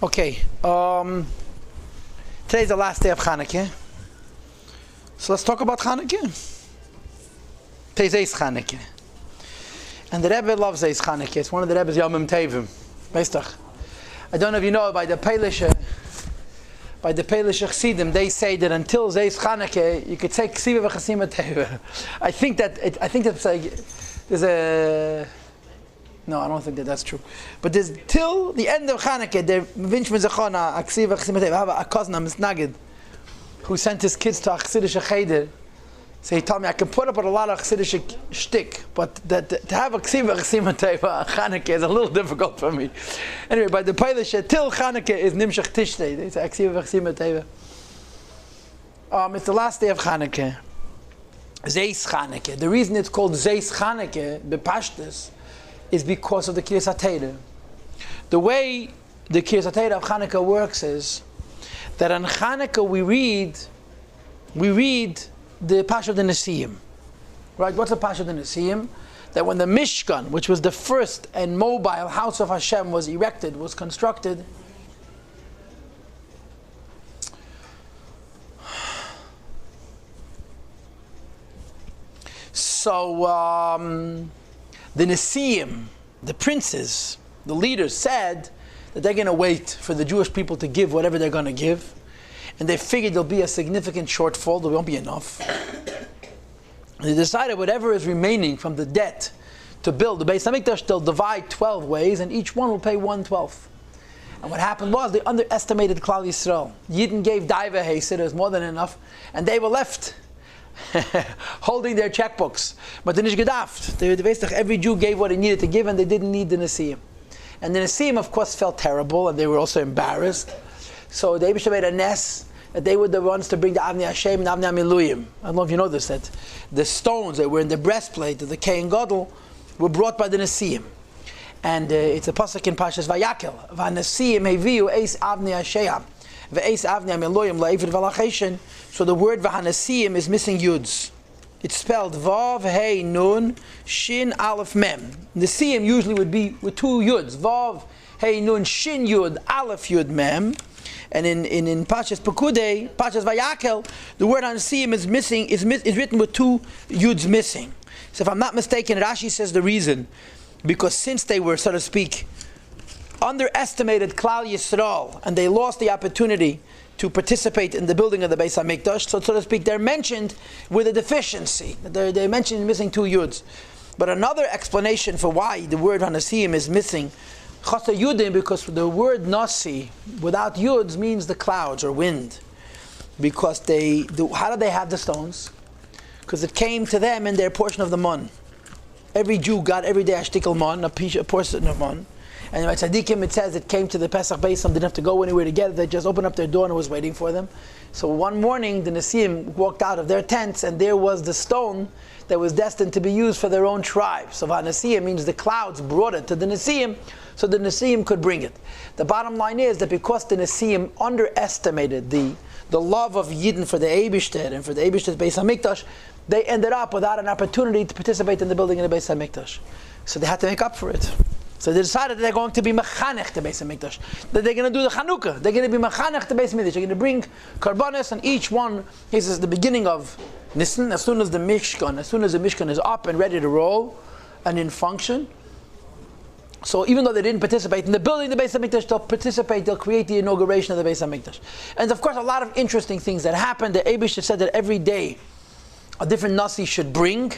Okay, today's the last day of Chanukah. So let's talk about Chanukah. Today's Eis Chanukah. And the Rebbe loves Eis Chanukah. It's one of the Rebbe's Yomim Tevim. Meistach. I don't know if you know, by the Peilish Chassidim, they say that until Eis Chanukah, you could say Ksiva v'Chasima Teva. I think that's like, there's a... No, I don't think that's true. But there's till the end of Chanukah, the Vinch Mezachona, Aksiva Chasima Teva, have a cousin, a Misnagid, who sent his kids to a Chassidish Cheder. So he told me, I can put up with a lot of Chassidish shtick, but to have a Ksiva Chasima Teva, Chanukah, is a little difficult for me. Anyway, by the Peilish, till Chanukah is Nimshach Tishtei. They say Ksiva Chasima Teva. It's the last day of Chanukah. Zeis Chanukah. The reason it's called Zeis Chanukah, Bepashtus, is because of the Kiryas HaTorah. The way the Kiryas HaTorah of Chanukah works is that on Chanukah we read the Pasha of the Nesiim. Right? What's the Pasha of the Nesiim? That when the Mishkan, which was the first and mobile house of Hashem, was erected, was constructed, so the Nesiim, the princes, the leaders said that they're going to wait for the Jewish people to give whatever they're going to give. And they figured there'll be a significant shortfall, there won't be enough. And they decided whatever is remaining from the debt to build the Beis HaMikdash, they'll divide 12 ways, and each one will pay 1/12. And what happened was they underestimated Klal Yisrael. Yidden gave Daiva Hesed, it was more than enough, and they were left holding their checkbooks. But the Nishgedaft, every Jew gave what he needed to give, and they didn't need the Nesiim. And the Nesiim, of course, felt terrible, and they were also embarrassed. So the Eibishter made a ness that they were the ones to bring the Avnei Hashem and Avnei Amiluyim. I don't know if you know this, that the stones that were in the breastplate of the Kohen Gadol were brought by the Nesiim. And it's a pasuk in Parshas Vayakel. V'Nesiim heviu eis Avnei Hashem ve'eis Avnei Amiluyim la'evid v'lacheshen. So the word V'Nesiim is missing yuds. It's spelled Vav, Hey, Nun, Shin, Aleph, Mem. Nesiim usually would be with two yuds. Vav, Hey, Nun, Shin, Yud, Aleph, Yud, Mem. And in Parshas Pekudei, Parshas Vayakel, the word Nesiim is missing, is written with two yuds missing. So if I'm not mistaken, Rashi says the reason, because since they were, so to speak, underestimated Klal Yisrael, and they lost the opportunity to participate in the building of the Beis HaMikdash, so to speak, they're mentioned with a deficiency. They're mentioned missing two yuds. But another explanation for why the word Nesiim is missing Chasa Yudim, because the word Nasi without yuds means the clouds or wind. Because how did they have the stones? Because it came to them in their portion of the mun. Every Jew got every day a shtickle mun, a portion of mun. And by Tzadikim it says it came to the Pesach Beis, didn't have to go anywhere to get it, they just opened up their door and it was waiting for them. So one morning the Nesiim walked out of their tents and there was the stone that was destined to be used for their own tribe. So Nesiim means the clouds brought it to the Nesiim, so the Nesiim could bring it. The bottom line is that because the Nesiim underestimated the love of Yidden for the Eibishter and for the Eibishter's Beis HaMikdash, they ended up without an opportunity to participate in the building of the Beis HaMikdash. So they had to make up for it. So they decided that they're going to be mechanech the Beis HaMikdash. That they're going to do the Chanukah. They're going to be mechanech the Beis HaMikdash. They're going to bring karbanos, and each one is the beginning of Nisan. As soon as the Mishkan is up and ready to roll and in function. So even though they didn't participate in the building of the Beis HaMikdash, they'll create the inauguration of the Beis HaMikdash. And of course a lot of interesting things that happened. The Eibishter said that every day a different Nasi should bring,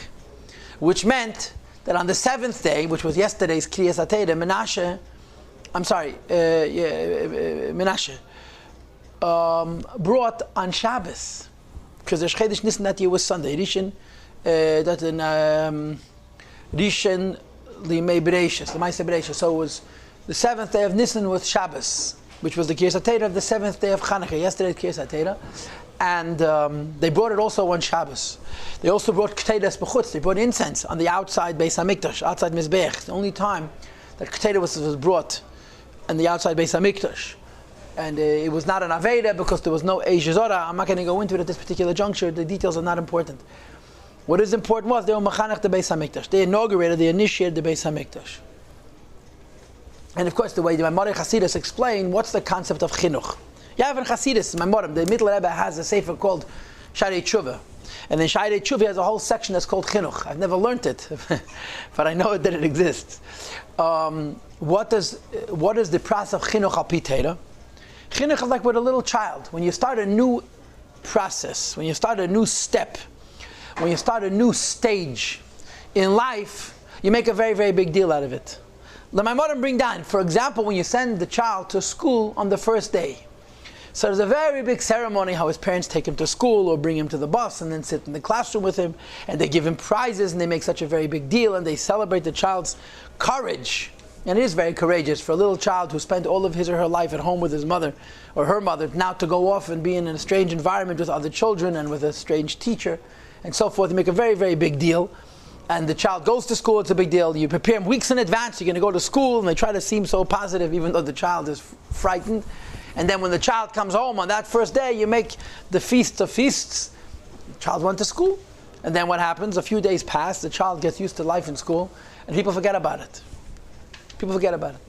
which meant that on the seventh day, which was yesterday's Kiryas HaTorah, Menashe brought on Shabbos, because the Chedesh Nisan that year was Sunday. Rishon Limei Bereishis, the Maaseh Bereishis. So it was the seventh day of Nisan was Shabbos, which was the Kiryas HaTorah of the seventh day of Chanukah. Yesterday's Kiryas HaTorah. And they brought it also on Shabbos. They also brought Keteiras B'chutz. They brought incense on the outside Beis HaMikdash, outside Mizbech. It's the only time that Keteiras was brought on the outside Beis HaMikdash. And it was not an Aveda because there was no Eish Zorah. I'm not going to go into it at this particular juncture. The details are not important. What is important was they were Mechanech the Beis HaMikdash. They inaugurated, they initiated the Beis HaMikdash. And of course, the way the Maimonides Hasidus explain what's the concept of chinuch. You have in Hasidus, Maimonides, the Middle Rebbe has a sefer called Sha'arei Tshuva. And in Sha'arei Tshuva has a whole section that's called chinuch. I've never learned it, but I know that it exists. What is the process of chinuch al pi Torah? Chinuch is like with a little child. When you start a new process, when you start a new step, when you start a new stage in life, you make a very, very big deal out of it. The Maimonides bring down, for example, when you send the child to school on the first day. So there's a very big ceremony how his parents take him to school or bring him to the bus and then sit in the classroom with him, and they give him prizes and they make such a very big deal and they celebrate the child's courage. And it is very courageous for a little child who spent all of his or her life at home with his mother or her mother now to go off and be in a strange environment with other children and with a strange teacher and so forth. They make a very, very big deal. And the child goes to school, it's a big deal. You prepare him weeks in advance, you're going to go to school, and they try to seem so positive even though the child is frightened. And then when the child comes home on that first day, you make the feast of feasts. The child went to school. And then what happens? A few days pass, the child gets used to life in school, and people forget about it. People forget about it.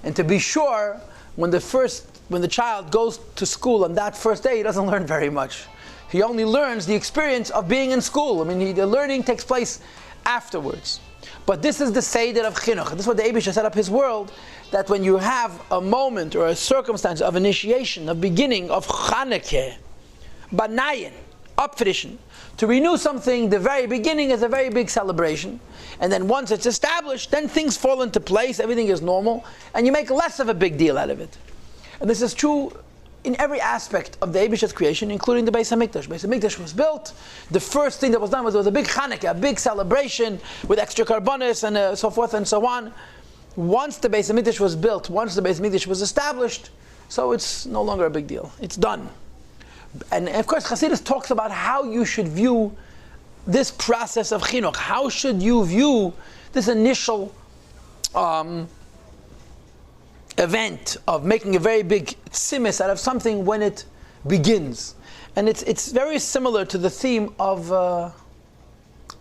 And to be sure, when the child goes to school on that first day, he doesn't learn very much. He only learns the experience of being in school. I mean, the learning takes place afterwards. But this is the Seder of Chinuch. This is what the Eibusha set up his world, that when you have a moment or a circumstance of initiation, of beginning, of Chanukah, Banayin, Upfrischen, to renew something, the very beginning is a very big celebration. And then once it's established, then things fall into place, everything is normal, and you make less of a big deal out of it. And this is true in every aspect of the Eibusha's creation, including the Beis HaMikdash. Beis HaMikdash was built. The first thing that was done was a big Chanukah, a big celebration with extra karbonis and so forth and so on. Once the Beis HaMikdash was built, once the Beis HaMikdash was established, so it's no longer a big deal. It's done. And of course, Hasidus talks about how you should view this process of chinuch. How should you view this initial event of making a very big tzimis out of something when it begins? And it's very similar to the theme of the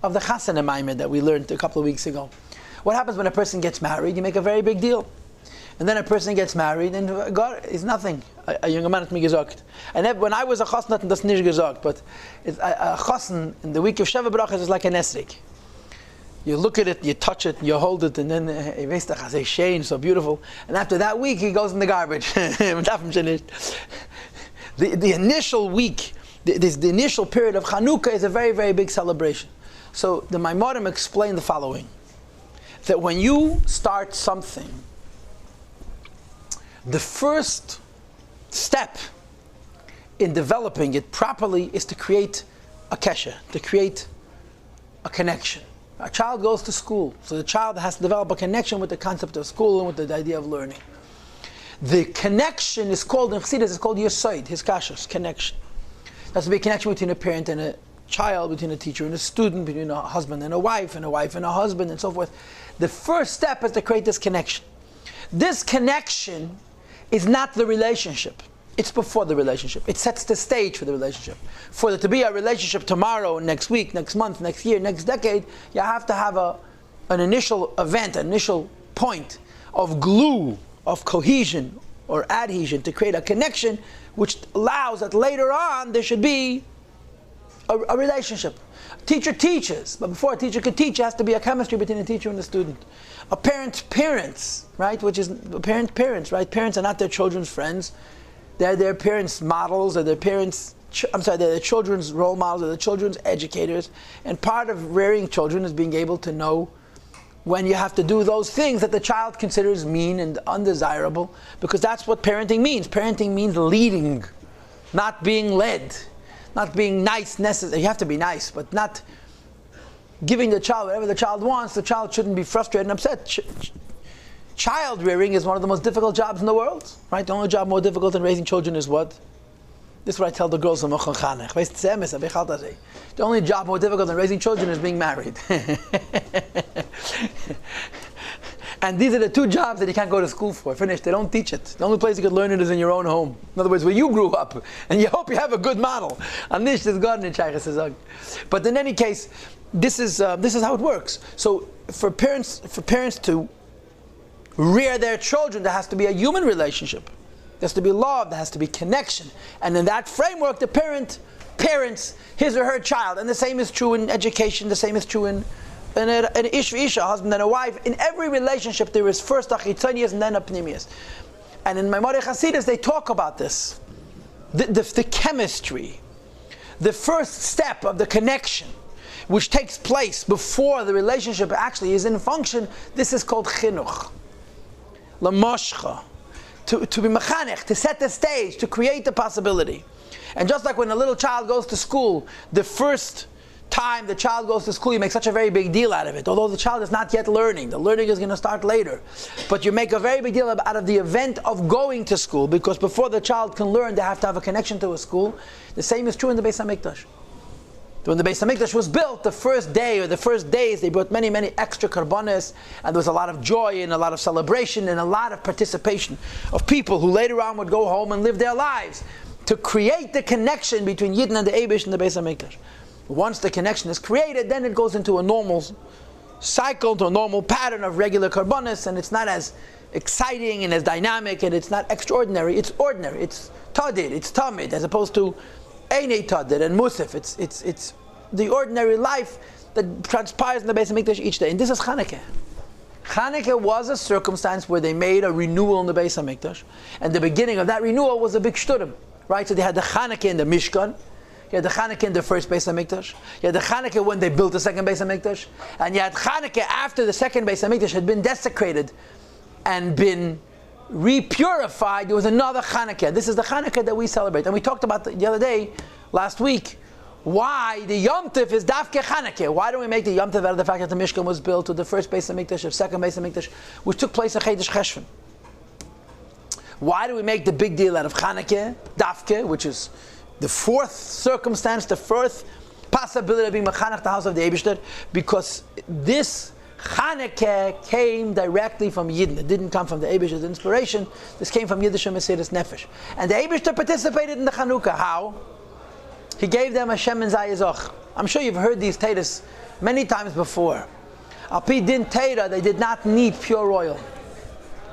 Chasana Maimed that we learned a couple of weeks ago. What happens when a person gets married? You make a very big deal. And then a person gets married and God is nothing. A young man hat mir gesagt. And when I was a chassan, hat das nicht gesagt. But a chassan in the week of Sheva Brachas is like an esrik. You look at it, you touch it, you hold it, and then it's shane, so beautiful. And after that week, he goes in the garbage. The initial week, the initial period of Chanukah is a very, very big celebration. So the Maimorim explain the following: that when you start something, the first step in developing it properly is to create a kesher, to create a connection. A child goes to school, so the child has to develop a connection with the concept of school and with the idea of learning. The connection is called, in Chassidus, it's called Yesod, his kashrus, connection. That's to be a connection between a parent and a child, between a teacher and a student, between a husband and a wife and a husband, and so forth. The first step is to create this connection. This connection is not the relationship. It's before the relationship. It sets the stage for the relationship. For there to be a relationship tomorrow, next week, next month, next year, next decade, you have to have an initial event, an initial point of glue, of cohesion or adhesion to create a connection which allows that later on there should be a relationship. A teacher teaches, but before a teacher could teach, there has to be a chemistry between the teacher and the student. A parent's parents, right? Which is parents, right? Parents are not their children's friends. They're their parents' models, or their parents, they're their children's role models, or their children's educators. And part of rearing children is being able to know when you have to do those things that the child considers mean and undesirable, because that's what parenting means. Parenting means leading, not being led, not being nice necessarily. You have to be nice, but not giving the child whatever the child wants. The child shouldn't be frustrated and upset. Child rearing is one of the most difficult jobs in the world, right? The only job more difficult than raising children is what? This is what I tell the girls in Mochon Chanech. The only job more difficult than raising children is being married. And these are the two jobs that you can't go to school for. Finished. They don't teach it. The only place you can learn it is in your own home. In other words, where you grew up. And you hope you have a good model. Anish is God in Chaycha. But in any case, this is how it works. So for parents to rear their children, there has to be a human relationship. There has to be love, there has to be connection. And in that framework, the parents his or her child. And the same is true in education, the same is true in ish v'isha, a husband and a wife. In every relationship, there is first a chitzonius and then a pnimius. And in Maimonides Hasidus, they talk about this. The chemistry, the first step of the connection, which takes place before the relationship actually is in function, this is called chinuch. Lamoshcha. To be mechanech, to set the stage, to create the possibility. And just like when a little child goes to school, the first time the child goes to school, you make such a very big deal out of it. Although the child is not yet learning. The learning is going to start later. But you make a very big deal out of the event of going to school, because before the child can learn, they have to have a connection to a school. The same is true in the Beis HaMikdash. When the Beis HaMikdash was built, the first day or the first days, they brought many, many extra karbanos, and there was a lot of joy and a lot of celebration and a lot of participation of people who later on would go home and live their lives to create the connection between Yidden and the Eibush and the Beis HaMikdash. Once the connection is created, then it goes into a normal cycle, to a normal pattern of regular karbanos, and it's not as exciting and as dynamic, and it's not extraordinary. It's ordinary. It's tadid. It's tamid, as opposed to Einei Tadid and Musaf. It's the ordinary life that transpires in the Beis HaMikdash each day. And this is Chanukah. Chanukah was a circumstance where they made a renewal in the Beis HaMikdash. And the beginning of that renewal was a big shturim. Right? So they had the Chanukah in the Mishkan. You had the Chanukah in the first Beis HaMikdash. You had the Chanukah when they built the second Beis HaMikdash. And you had Chanukah after the second Beis HaMikdash had been desecrated and been repurified. There was another Chanukah. This is the Chanukah that we celebrate. And we talked about the other day, last week, why the Yom Tov is Dafke Chanukah. Why don't we make the Yom Tov out of the fact that the Mishkan was built to the first Beis HaMikdash, the second Beis HaMikdash, which took place in Chedesh Cheshvan? Why do we make the big deal out of Chanukah, Dafke, which is the fourth circumstance, the fourth possibility of being Mechanech, the house of the Eibishter? Because this Chanukah came directly from Yidden. It didn't come from the Eibishter's inspiration. This came from Yiddish Mesiras Nefesh. And the Eibishter participated in the Chanukah. How? He gave them a Shem and Zayizoch. I'm sure you've heard these Teiras many times before. Al Pi Din Teira, they did not need pure oil.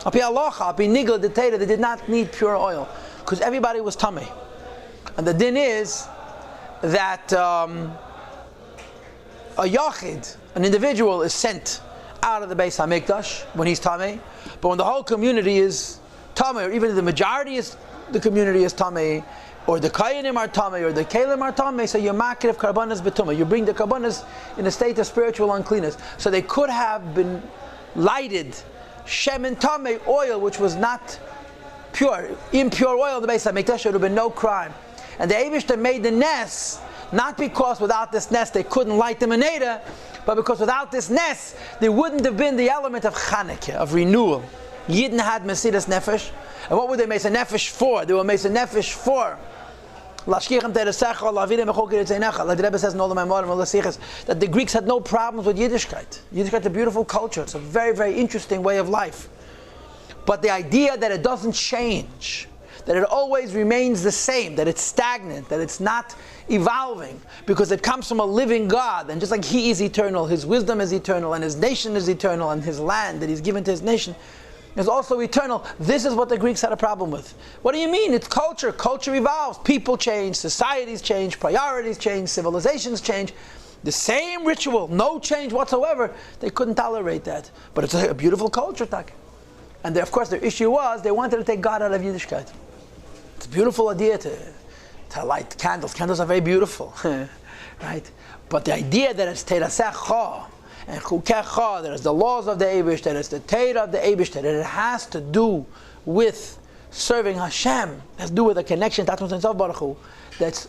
Al Pi Alocha, Al Pi Nigla the Teira, they did not need pure oil, because everybody was Tameh. And the din is that a Yachid, an individual, is sent out of the Beis HaMikdash when he's Tameh, but when the whole community is Tameh, or even if the majority is, the community is Tameh, or the Kayanim are Tameh, or the Kalim are Tameh, so you're Makir of Karbanas Betumah. You bring the Karbanas in a state of spiritual uncleanness. So they could have been lighted Shem and Tameh oil, which was not pure, impure oil in the Beis HaMikdash, there would have been no crime. And the Eibishter made the Nes, not because without this Nes they couldn't light the Meneda, but because without this Nes, there wouldn't have been the element of Chanukah, of renewal. Yidden had Mesiras Nefesh. And what were they Mesiras Nefesh for? They were Mesiras Nefesh for Lashkichem Teresecha, Lavidim Echokir Etzenecha. Like the Rebbe says in all the Maimorim, all the Sichos, that the Greeks had no problems with Yiddishkeit. Yiddishkeit is a beautiful culture. It's a very, very interesting way of life. But the idea that it doesn't change, that it always remains the same, that it's stagnant, that it's not evolving, because it comes from a living God, and just like He is eternal, His wisdom is eternal, and His nation is eternal, and His land that He's given to His nation is also eternal. This is what the Greeks had a problem with. What do you mean? It's culture. Culture evolves. People change, societies change, priorities change, civilizations change. The same ritual, no change whatsoever. They couldn't tolerate that. But it's a beautiful culture, Tak. And of course their issue was they wanted to take God out of Yiddishkeit. It's a beautiful idea to light candles. Candles are very beautiful, right? But the idea that it's Teirasecha and Chukecha, that it's the laws of the Eibush, that it's the Teira of the Eibush, that it has to do with serving Hashem, has to do with a connection to Atmos Ensof Baruch Hu, that's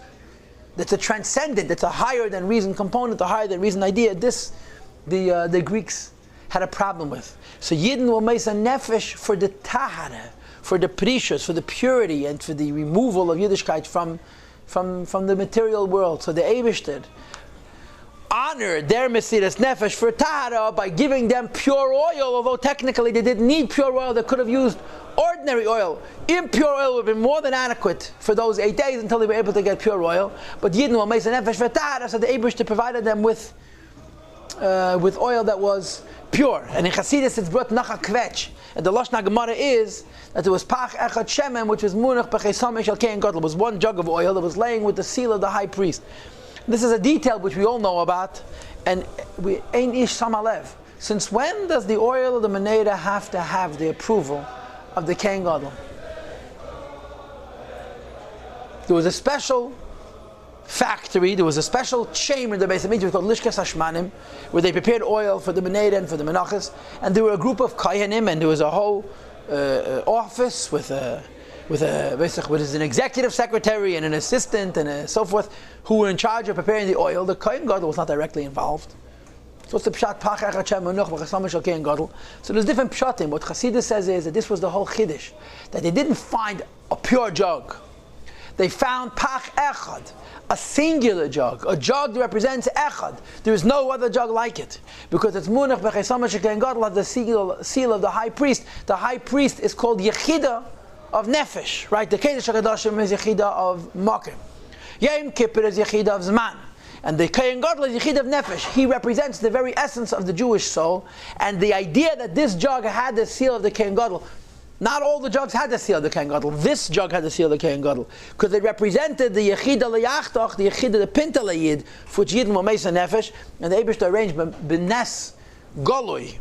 a transcendent, that's a higher than reason component, a higher than reason idea. This, the Greeks had a problem with. So Yidden will make a nefesh for the tahara, for the precious, for the purity, and for the removal of Yiddishkeit from the material world. So the Eibishter honored their Mesiras Nefesh for tahara by giving them pure oil, although technically they didn't need pure oil. They could have used ordinary oil. Impure oil would have been more than adequate for those 8 days until they were able to get pure oil. But Yidden will make a nefesh for tahara, so the Eibishter provided them with oil that was pure. And in Chassidus it's brought nacha kvetch. And the Lashon Gemara is that there was pach echad shemen, which was munach b'chesam shel kein gadol. It was one jug of oil that was laying with the seal of the high priest. This is a detail which we all know about, and we ein ish samalev. Since when does the oil of the menorah have to have the approval of the kein gadol? There was a special factory, there was a special chamber in the Beis Hamikdash called Lishkas Hashmanim, where they prepared oil for the menorah and for the menachos, and there were a group of kohanim, and there was a whole office with an executive secretary and an assistant and so forth, who were in charge of preparing the oil. The kohen gadol was not directly involved. So it's the pshat pach echad shem menuch v'chasam shel kein gadol. So there's different pshatim. What Chassidus says is that this was the whole chiddush, that they didn't find a pure jug. They found pach echad, a singular jug, a jug that represents echad. There is no other jug like it, because it's munach b'chesam shel kein gadol, has the seal of the high priest. The high priest is called yechida of nefesh, right? The Kodesh HaKadoshim is yechida of makim. Yom Kippur is yechida of zman. And the Kohen Gadol is yechida of nefesh. He represents the very essence of the Jewish soul. And the idea that this jug had the seal of the Kohen Gadol, not all the jugs had the seal of the Kohen Gadol. This jug had the seal of the Kohen Gadol, because it represented the yechida leyachtach, the yechida, the pinta leyid, for which yidin will meisa nefesh. And the Eibush arranged b'nes goloi,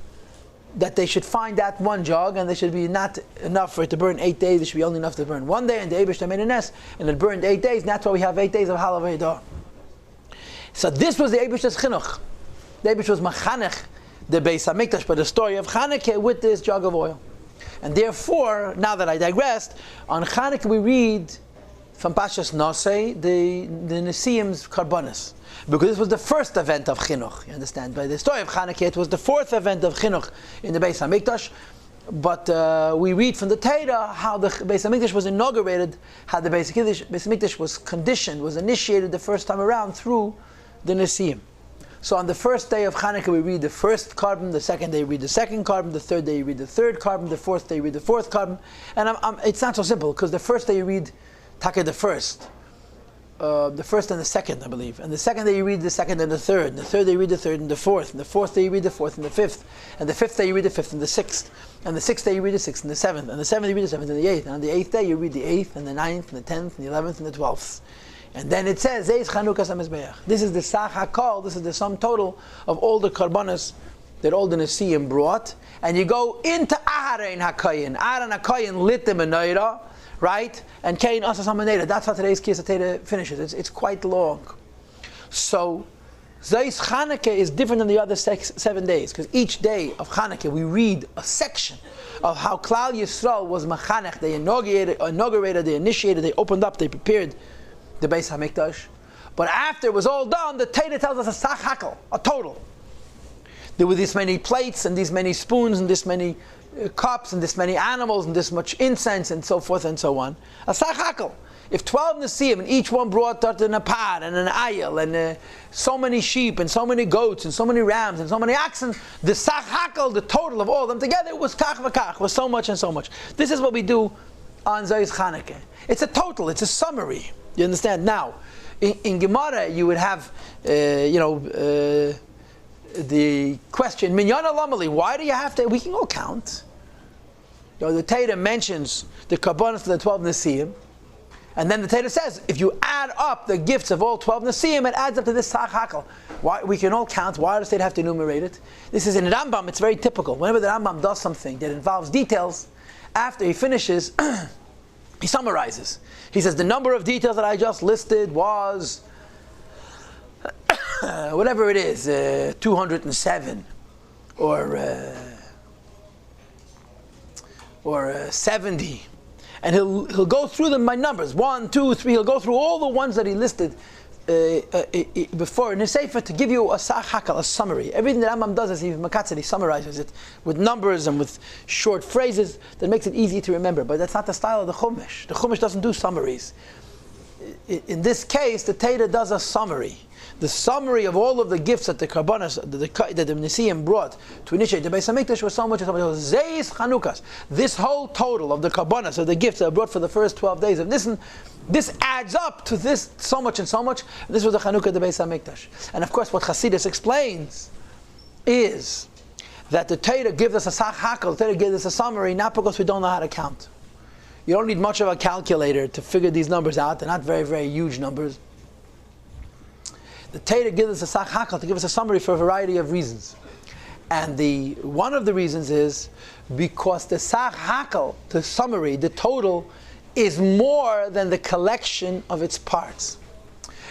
that they should find that one jug, and there should be not enough for it to burn 8 days. There should be only enough to burn 1 day, and the Eibush made a nest, and it burned 8 days, and that's why we have 8 days of Halav Eidah. So this was the Eibush's chinuch. The Eibush was machanech, the Beis Hamikdash, but the story of Chanukah with this jug of oil. And therefore, now that I digressed, on Chanukah we read from Pashas Nosei the Nesiim's Karbonis, because this was the first event of Chinuch. You understand? By the story of Chanukah, it was the fourth event of Chinuch in the Beis Hamikdash. But we read from the Torah how the Beis Hamikdash was inaugurated, how the Beis Hamikdash was conditioned, was initiated the first time around through the Nesiim. So on the first day of Chanukah we read the first carbon, the second day we read the second carbon, the third day you read the third carbon, the fourth day you read the fourth carbon. And it's not so simple, because the first day you read Taka the first and the second, I believe. And the second day you read the second and the third day you read the third and the fourth day you read the fourth and the fifth. And the fifth day you read the fifth and the sixth. And the sixth day you read the sixth and the seventh. And the seventh you read the seventh and the eighth. And on the eighth day you read the eighth and the ninth and the 10th and the 11th and the 12th. And then it says, ZOS CHANUKA HaMizbeach. This is the Sach HaKol, this is the sum total of all the karbonos that all the Nesiim brought. And you go into Aharon HaKoyin. Aharon HaKoyin lit the menorah, right? And Kain Asas HaMenorah. That's how today's Kiyas HaTorah finishes. It's quite long. So, ZOS CHANUKA is different than the other 7 days, because each day of Chanukah we read a section of how Klal Yisrael was machanech. They inaugurated, they initiated, they opened up, they prepared the Beis Hamikdash. But after it was all done, the Torah tells us a sach hakel, a total. There were this many plates and these many spoons and this many cups and this many animals and this much incense and so forth and so on. A sach hakel. If 12 Nesiim and each one brought in a pot and an ayil and so many sheep and so many goats and so many rams and so many oxen, the sach hakel, the total of all of them together, was kach v'kach, was so much and so much. This is what we do on ZOS CHANUKA. It's a total, it's a summary. You understand? Now, in Gemara you would have, the question, Minyan Alamali, why do you have to, we can all count. The Torah mentions the karbonos for the 12 Nesiim, and then the Torah says, if you add up the gifts of all 12 Nesiim, it adds up to this sach hakel. Why, we can all count, why does the Torah have to enumerate it? This is in Rambam, it's very typical. Whenever the Rambam does something that involves details, after he finishes, he summarizes. He says the number of details that I just listed was whatever it is, 207 or 70, and he'll go through them by numbers, 1, 2, 3. He'll go through all the ones that he listed before in his sefer to give you a sach hakel, a summary. Everything that Rambam does is he summarizes it with numbers and with short phrases that makes it easy to remember. But that's not the style of the Chumash. The Chumash doesn't do summaries. In this case, the Torah does a summary. The summary of all of the gifts that the karbonos, that the Nesiim brought to initiate the Beis Hamikdash was so much. ZOS CHANUKA. This whole total of the karbonos, of the gifts that were brought for the first 12 days of Nisan, this adds up to this so much and so much. This was the Chanukah of the Beis Hamikdash. And of course, what Chassidus explains is that the Torah gives us a sach hakel, the Torah gives us a summary, not because we don't know how to count. You don't need much of a calculator to figure these numbers out. They're not very, very huge numbers. The Torah gives us a sach hakel to give us a summary for a variety of reasons. And one of the reasons is because the sach hakel, the summary, the total, is more than the collection of its parts.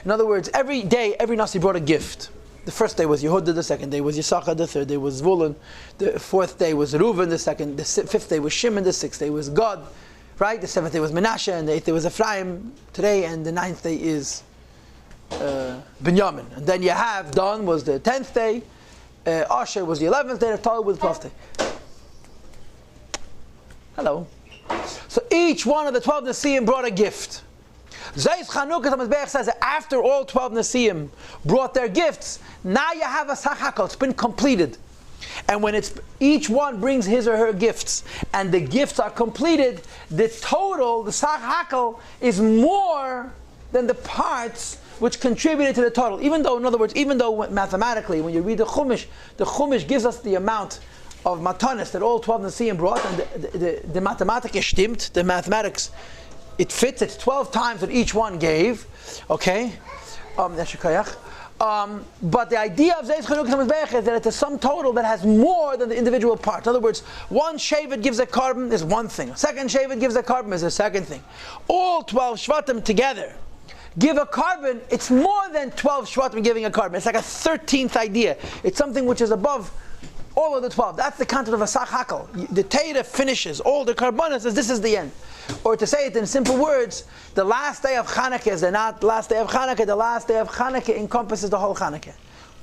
In other words, every day, every Nasi brought a gift. The first day was Yehuda, the second day was Yisachar, the third day was Zvulun, the fourth day was Reuven, the fifth day was Shimon, the sixth day was Gad, right? The seventh day was Menashe, and the eighth day was Ephraim today, and the ninth day is Binyamin. And then you have Dan was the 10th day, Asher was the 11th day, Naphtali was the 12th day. Hello. So each one of the 12 Nesiim brought a gift. ZOS CHANUKA, the Mizbeach says that after all 12 Nesiim brought their gifts, now you have a sach hakel. It's been completed. And when each one brings his or her gifts, and the gifts are completed, the total, the sach hakel, is more than the parts which contributed to the total. Even though, in other words, even though mathematically, when you read the Chumash gives us the amount of matanis that all 12 Nesiim brought, and the mathematics stimmt, the mathematics, it fits, it's 12 times what each one gave, okay? But the idea of ZOS CHANUKA is that it's a sum total that has more than the individual parts. In other words, one Shevet gives a carbon is one thing. A second Shevet gives a carbon is a second thing. All 12 Shvatim together give a carbon, it's more than 12 Shvatim giving a carbon. It's like a 13th idea. It's something which is above all of the 12. That's the content of a sach hakel. The Torah finishes all the carbonas, says this is the end. Or to say it in simple words, the last day of Chanukah is not the last day of Chanukah. The last day of Chanukah encompasses the whole Chanukah.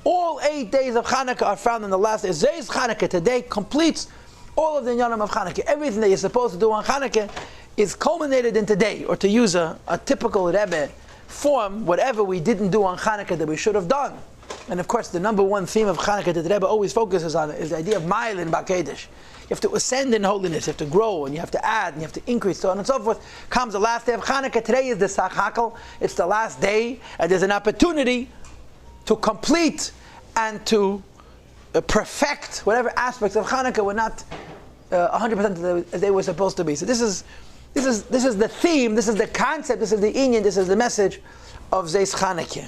All 8 days of Chanukah are found in the last day. ZOS Chanukah today completes all of the Inyanim of Chanukah. Everything that you're supposed to do on Chanukah is culminated in today. Or to use a typical Rebbe form, whatever we didn't do on Chanukah that we should have done. And of course, the number one theme of Chanukah that the Rebbe always focuses on is the idea of Ma'ilin Ba'Kedesh. You have to ascend in holiness, you have to grow, and you have to add, and you have to increase, so on and so forth. Comes the last day of Chanukah. Today is the sach hakel. It's the last day, and there's an opportunity to complete and to perfect whatever aspects of Chanukah were not 100% as they were supposed to be. So this is the theme, this is the concept, this is the inyan, this is the message of ZOS Chanukah.